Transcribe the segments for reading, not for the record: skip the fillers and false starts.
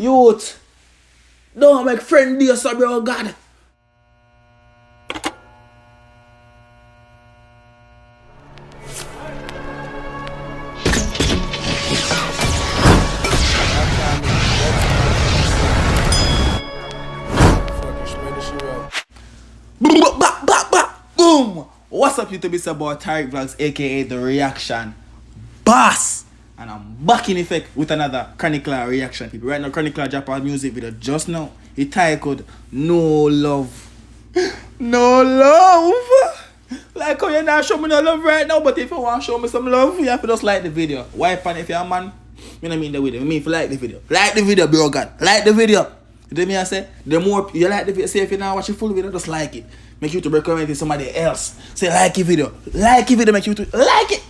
Youth. Don't make friend deals, bro, God. Boom! What's up, YouTube? It's about Tyrekevlogs, aka The Reaction Boss. And I'm back in effect with another Chronicler reaction, people. Right now, Chronicler drop a music video just now. He titled No Love. No love! Like how you're not showing me no love right now, but if you want to show me some love, you have to just like the video. Wipe on if you're a man. You know what I mean the video. I mean if you like the video. Like the video, bro, God. Like the video. You know what I say? The more you like the video, say if you not watch the full video, just like it. Make you to recommend it to somebody else. Say like the video. Like the video, make you to like it.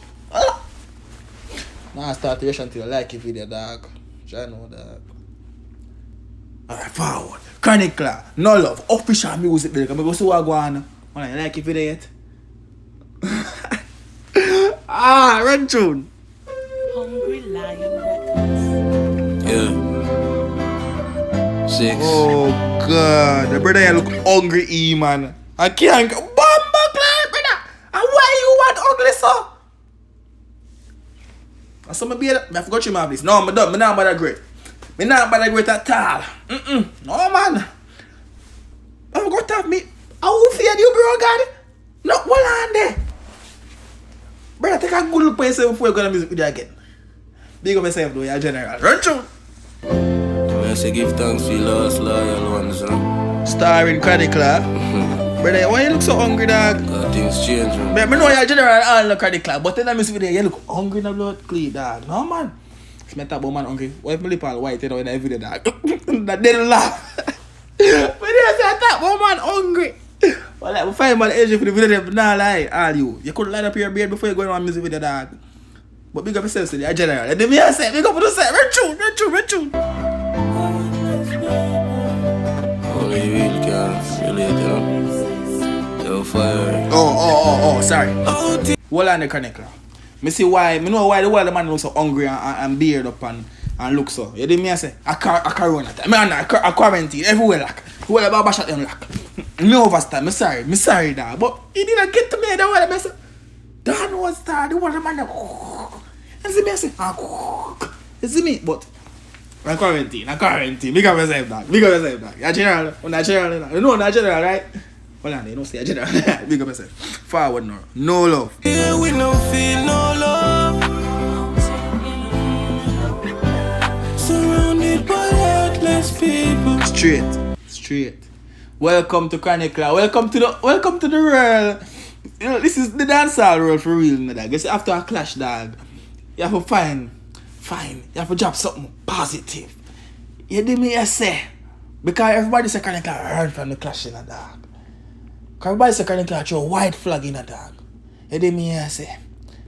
Now I start to reaction to you. Like the video, dog. Try know, dog. Alright, forward. Chronicler, No Love, official music video. I'm going to see what I go on. You like the video yet? Run tune. Hungry Lion Records. Yeah. 6. Oh God, the brother here look hungry, man. I can't go. Bomba climb, brother. And why you want ugly so? I saw my beard. I forgot you, man, please. No, I'm done. I'm not bad great. I'm not bad great at all. No, man. I forgot to have me. I will fear you, bro, God. No, one on there. Brother, take a good look for yourself before you go to music video again. Big up yourself, though, you're general. Run through. I say give thanks to the last loyal ones, Starring Chronicler. Brother, why you look so hungry, dog? Things change, man. I know you're general all the Chronicler, but in the music video, you look hungry in the blood clean, dog. No, man. If I talk about man hungry, what if my lip all white, you know, in the video, dog? That didn't laugh. But I say I talk about man hungry. Well, like, we find man energy for the video, but nah, lie, all you. You couldn't line up your beard before you go on music video, dog. But big up yourself, so you're general. And then me, I say, big up for the set. Run tune. Only you really can relate, you know. Yo, fire. Oh, sorry. Hold on the Chronicler. Me see why, me know why the world man looks so hungry and beard up and look so. You did me I say, a corona time. I quarantine everywhere like. Whoever about shot them like. Me overstand, me sorry dog. But he didn't get to me the way I say. Don't know what's that, the world man. And see me I say, you see me? But I quarantine. Big up yourself dog. You're general. You know not general, right? Hold on, you don't say general. Big up yourself. Forward now. No love. Yeah, we don't feel no love. Surrounded by heartless people. Straight. Welcome to Chronicler. Welcome to the world. You know, this is the dancehall world for real, no, dog. You see, after a clash, dog, you have to find. You have to drop something positive. You did me, I say. Because everybody say Chronicler heard from the clash in a dog. Everybody say Chronicler throw a white flag in a dog. You did me, I say.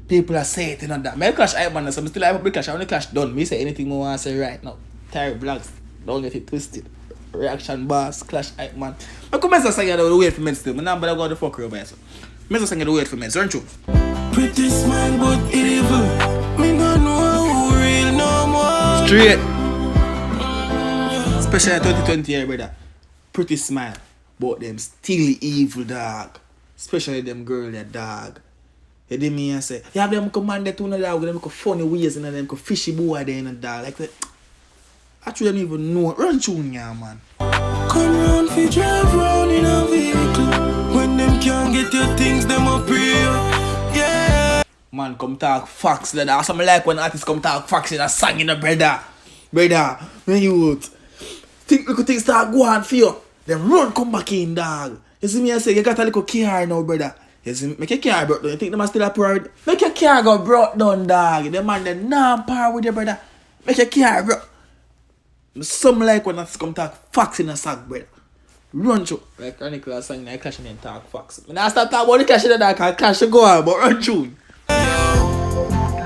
People are saying it in a dog. My clash hype man, so I'm still hype up the clash. I want the clash done. Me say anything I want to say right now. Tyrekevlogs, don't get it twisted. Reaction boss, clash hype man. I come to say the wait for men still. I'm not going to go the fuck over here. I'm just saying the wait for men, aren't you? Pretty smile but evil. Me don't know who real no more. Straight. Especially 2020 here, brother. Pretty smile. But them still evil, dog. Especially them girl, that dog. You did me and say, you have them commanded to dog, them funny ways and them fishy boy there in a dog. Like that. Actually, I don't even know. Run tune, yeah, man. Come round fi drive round in a vehicle. When them can't get your things, them up real. Yeah. Man, come talk facts, lad. That's something like when artists come talk facts in a song in a brother. When you think little things start going for you, then run come back in, dog. You see me I say, you got a little car now, brother. You see, make your car broke down. You think them are still a priority? Make your car go broke down, dog. The man they not par with you, brother. Make your car broke. Some like when artists come talk facts in a song, brother. Run through. Like Chronicler song, I clash and talk facts. When I start talking about the clash in the dark, I clash to go on, but run through.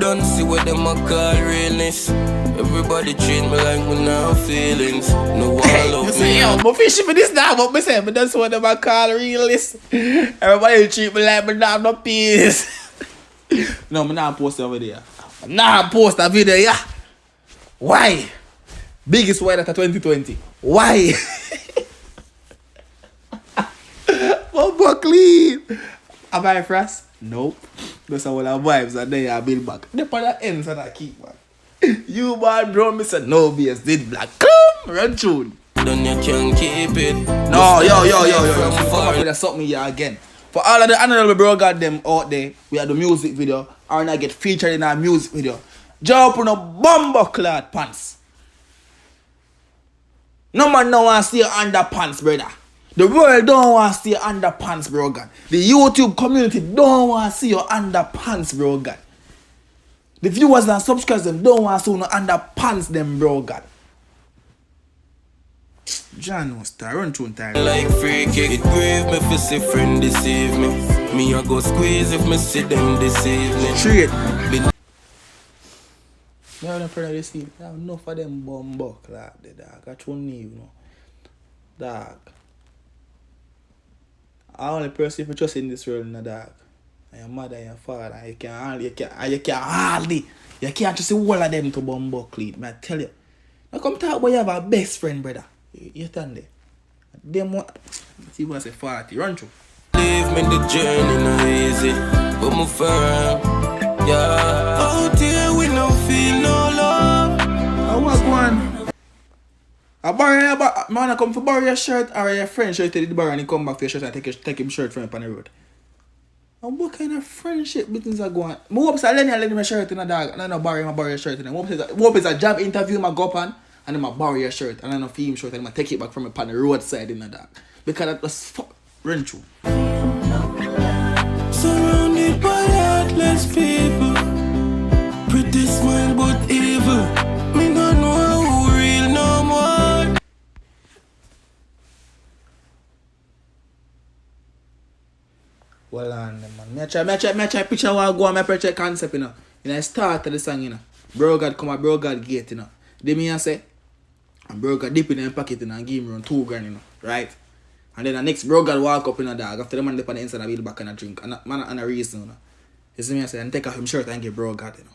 Don't see what them a call realness. Everybody treat me like we no feelings. No one love me. Say, yo, I'm fishing for this now, but I say, but that's what them a call realist. Everybody treat me like me not no peace. No, I'm not post over there. I'm not post a video, yeah. Why? Biggest wide at 2020. Why? Bumbo clean. Have I frost? Nope. Those are all our vibes and then I build back. The part that ends and I keep man. You bad drum, Mr. No BS did black. Come, run tune. Then you can keep it. No, yo. Come up with something here again. For all of the honorable bro got them out there, we had the music video, or not get featured in our music video. Jump on a bumbo clad pants. No man no want to see your underpants, brother. The world don't want to see your underpants, bro God. The YouTube community don't want to see your underpants, bro God. The viewers and subscribers them don't want to see no underpants them, bro God. John was run through time. Like free kick, it grave me for see friend deceive me. Me I go squeeze if me see them deceive me. Straight. Me have them friend of the scene. I have enough of them bumbo like the dog. I told you know. Dog. The only person if you trust in this world in the dog. And your mother and your father. And you can't just see all of them to bumbo clean. I tell you. Now come talk about you have a best friend, brother. You stand there. Them what? See what I say 40. Run through. Leave me the journey no easy, but my firm. Yeah. Out here we no feel no love. I was one. I borrow your man, I come for borrow your shirt or your friend shirt to the bar and he come back for your shirt and take him shirt from up on the road. And what kind of friendship business are going on? I hope I lend my shirt in a dog and I don't borrow your shirt in. I hope it's a job interview I go up on and then I borrow your shirt and I don't feel him shirt and I take it back from up on the roadside in a dog. Because that was run through. Surrounded by heartless people, pretty smile but evil. Me no know who real no more. Well on man. Me try picture what I go on my picture concept, you know. And I start of the song, you know. Bro God come a bro God gate, you know. Then me I say, and bro God dip in the pocket, you know, and give me around $2,000, you know. Right? And then the next bro God walk up in a dog. After the man dip on the inside, I build back and a drink. And man and a reason, you know. You see me I say, and take off him shirt and give bro God, you know.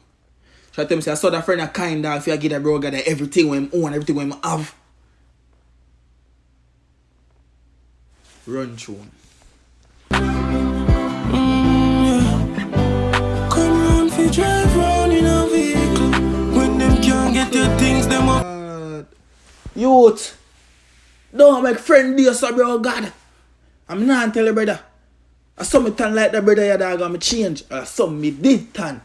So I tell me say I saw that friend a kind dog if you give that bro God everything when him own, everything when him have. Run through. Come round fi drive round in a vehicle. When them can't get your things, them up. Youth, don't make friend deal, so bro God. I'm not tell you brother. I saw me turn like that brother your dog and me change. I saw me did turn.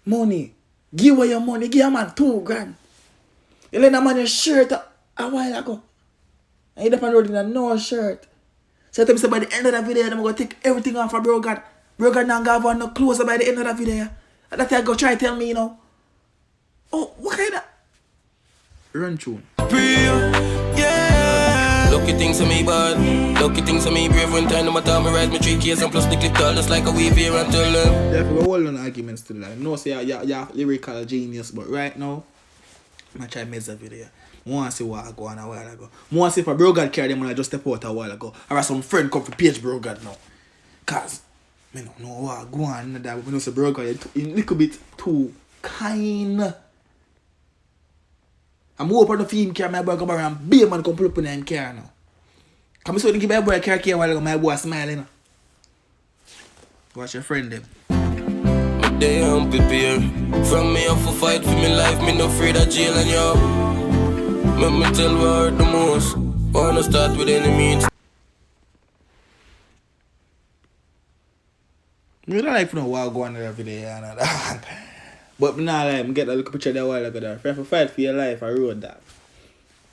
Money. Give away your money, give a man $2,000. You lend a man your shirt a while ago. And you up on the road in a no shirt. So I tell me say by the end of the video, I'm going to take everything off of bro God. Bro God now have on no clothes by the end of the video. And that's I go try to tell me, you know. Oh, what kind of run tune? Yeah. Lucky things to me bad. Lucky things to me brave when time no matter me ride me 3 keys and plus the clip tall just like a weave here until Yeah, we go hold on arguments to that. No say you're lyrical genius, but right now, I'm try to make a video. I want to see what I go on a while ago. I want to see if a bro God carry them when I just step out a while ago. Or some friend come for page bro God now. Cause I don't know what I go on that. But when I say bro God, it's a little bit too kind. I'm hoping to feel him carry my boy come around and be a man come pull up in him car now. Come so give my boy a car a while ago, my boy smiling now. Watch your friend them. They unprepared. From me up for fight for me life, me no afraid of jail and yo. Let me tell what hurt the most. Wanna start with any means. You don't like to know what I go on every day and all that. But me not like, I get a little picture there a while ago there. If you fight for your life, I road that.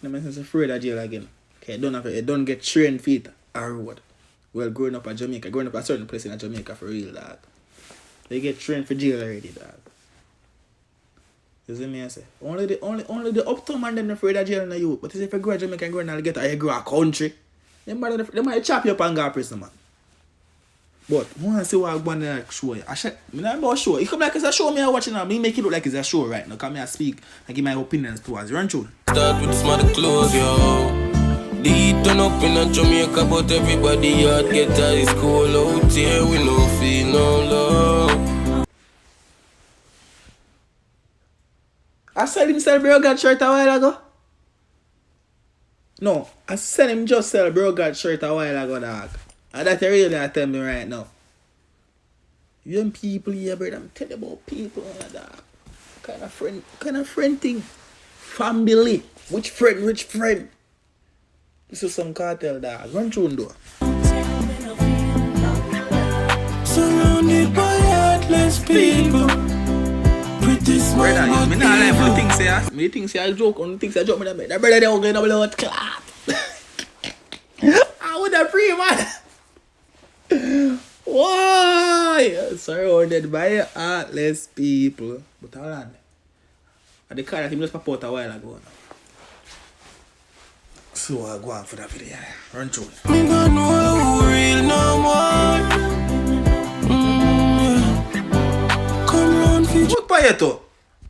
No man is afraid of jail again. Okay, you don't get trained feet a road. Well, growing up in Jamaica, growing up at a certain place in Jamaica for real, dog. They get trained for jail already, dog. You see me I say? Only the uptown man them afraid of jail in the youth. But if you grow to Jamaica and grow and get a grow a country, they might chop you up and go to prison, man. But I want to see what I'm going to show you. I'm not about show. It come like it's a show me I'm watching now. Me make it look like it's a show right now. Come here speak and give my opinions towards you. Run through. Start with smart clothes, yo. The heat turn up in a Jamaica, but everybody out get ice cold out here. We no feel no love. I saw him sell Bro God shirt a while ago. No, I saw him just sell Bro God shirt a while ago, dog. And that you really tell me right now. Young people here, brother, I'm telling about people, dog. Kind of friend thing. Family. Which friend? This is some cartel, dog. Run through the door. Surrounded by heartless people. Pretty small, Brother, but me not like evil. the things say, me things say I joke on the things I joke me that that brother they all going to blood clap. I would have free man. Why? Surrounded by heartless people. But hold on. The car that him just pop out a while ago. So I go on for that video. Run through. Me gon' know who real no more. Come round for Look for you too.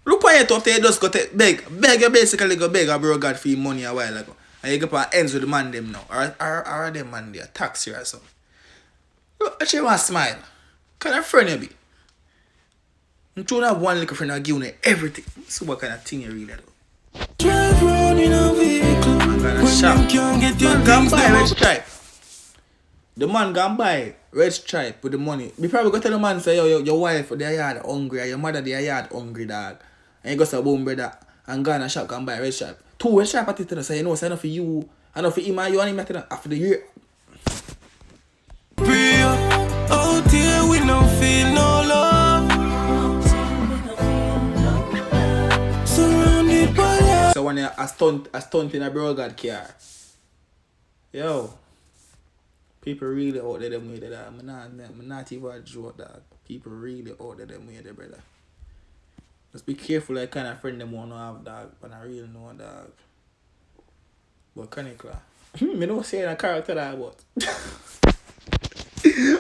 Look for you too after you just go to beg. Beg you basically go beg a Bro God for your money a while ago. And you go for ends with the man them now. Or them man there. Taxi or something. Look, she want to smile. Kind of friend you be. You don't have one little friend that give you everything. So what kind of thing you really do? drive round in a vehicle. Man gonna When shop. them can't get your Man gonna things buy them red up. stripe. The man gonna buy red stripe with the money. We probably go tell the man say, yo, your wife they yard hungry, or your mother they yard hungry, dog. And you go say, boom, brother, and go in a shop and buy red stripe. 2 red stripe at it, so you know, it's enough for you, enough for him and you and him after the year. Pray out here we no feel no love. Surrounded by So when you a stunt in a Bro God car, yo, people really out there them way there, dog. I'm not even a joke, dog. People really out there them way there, brother. Just be careful like kind of friend them want to have, dog. But I really know, dog. But Canicla. Me no say a character that, but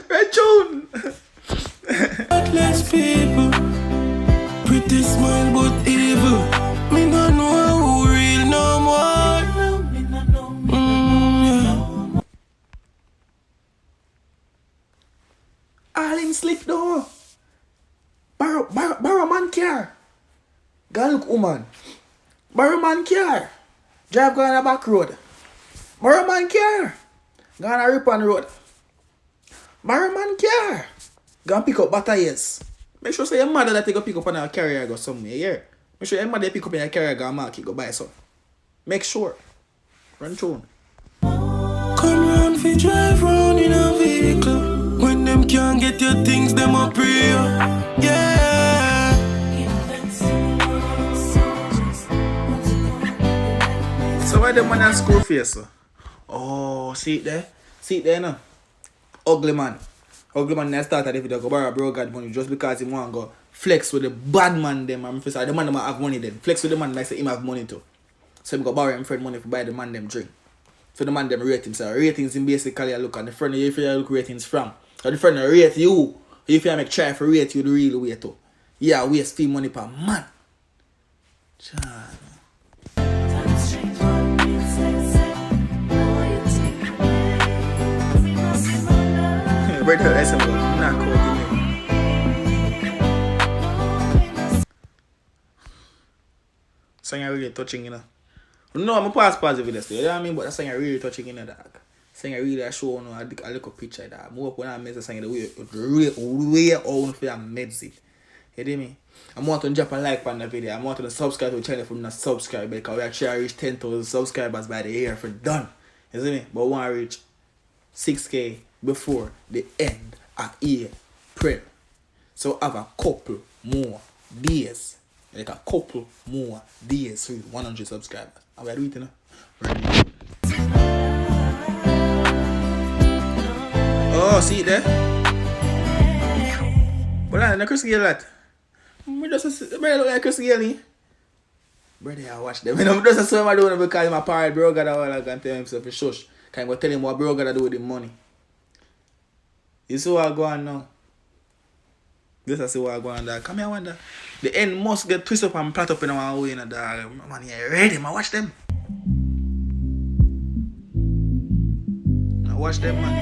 Red June. heartless people. Pretty smile but evil. Me no know who real no more. All him slick though. Borrow man car. Go look woman. Borrow man car. Drive go on the back road. Borrow man car. Go on a rip on the road. Borrow man car. Go and pick up batailles. Make sure say your mother that you go pick up on a carrier go somewhere, yeah. Make sure your mother pick up in a carrier go and market go buy some. Make sure. Run through. Come round fi drive round in a vehicle. When them can't get your things, them a pray. Yeah. So why the man at school face? So? Oh, see it there? See it there now? Ugly man. Ugly man never started if they go borrow Bro God money just because he want to go flex with the bad man them. I'm say the man them have money then. Flex with the man like say him have money too. So he go borrow him friend money for buy the man them drink. So the man them rate him. So ratings in basically a look and the friend if you look ratings from. So the friend rate you. If you make try for rate you the real way too. Yeah, waste fee money per man. Child. Brother, that's about not cool. Song really touching, you know. No, I'm a past with this, you know what I mean? But that song really touching, you know, dog. Song really I show you a little picture, dog. More when I make the song the way on for that meds it. You hear me? I want to drop a like on the video. I want to subscribe to the channel if you're not subscribed because we actually reach 10,000 subscribers by the year for done. You see me? But we want to reach 6K before the end of April. So have a couple more days. Like a couple more days to 100 subscribers. How we do it, you know? Right. Oh, see it there? But I know Chris Gale that. I just look like Chris Gale. Brother, I watch them. I'm just a doing because I'm a pirate Bro God. I can tell himself a shush. Can go tell him what Bro God do with the money. You see what I go on now? This is what I go on there. Come here, I wonder. The end must get twisted up and plat up in our way, you know, dog. Man, you ready? I watch them. I watch them, man.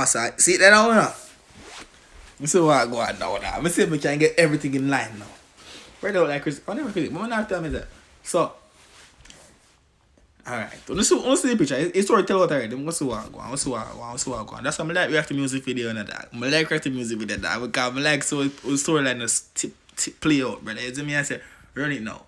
boss. See that now, no? I see what I go on now. I see if we can get everything in line now. Right out like Chris. I never feel it. But not tell me that. So, alright. Let's see the picture. It's already tell out already. Let's see what I go on. Let's see what I go on. That's why I like reacting music video and that. I like reacting music video that. Because I like so storyline just play out, brother. You see me? I say, run it now.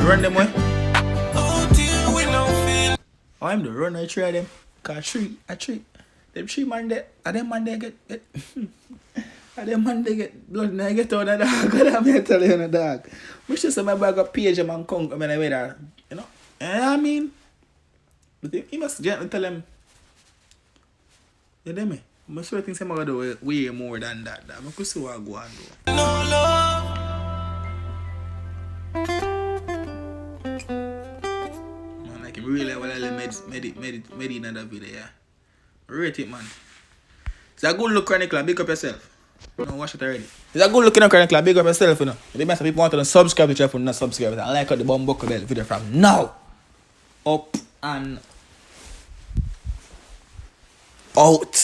Run them way. Oh dear, we no feel. Oh, I'm the runner. I three of them. Cause I treat. Them 3 man there. And them man they get. And them man they get blood and I get out of the dog. God, I'm tell you on the dog. Wish you some bag of page man come when I there. You know? I mean. But he must gently tell them. You know me? I'm sure things I'm gonna do way more than that. I'm gonna see what I go and do. No love. Like really well made in that video, yeah. Rate it, man. It's a good look, Chronicler. Big up yourself. You know, watch it already. It's a good looking Chronicler. Big up yourself, you know. The best people want to subscribe to the channel, not subscribe. I like how the bomb buckle bell video from now up and out.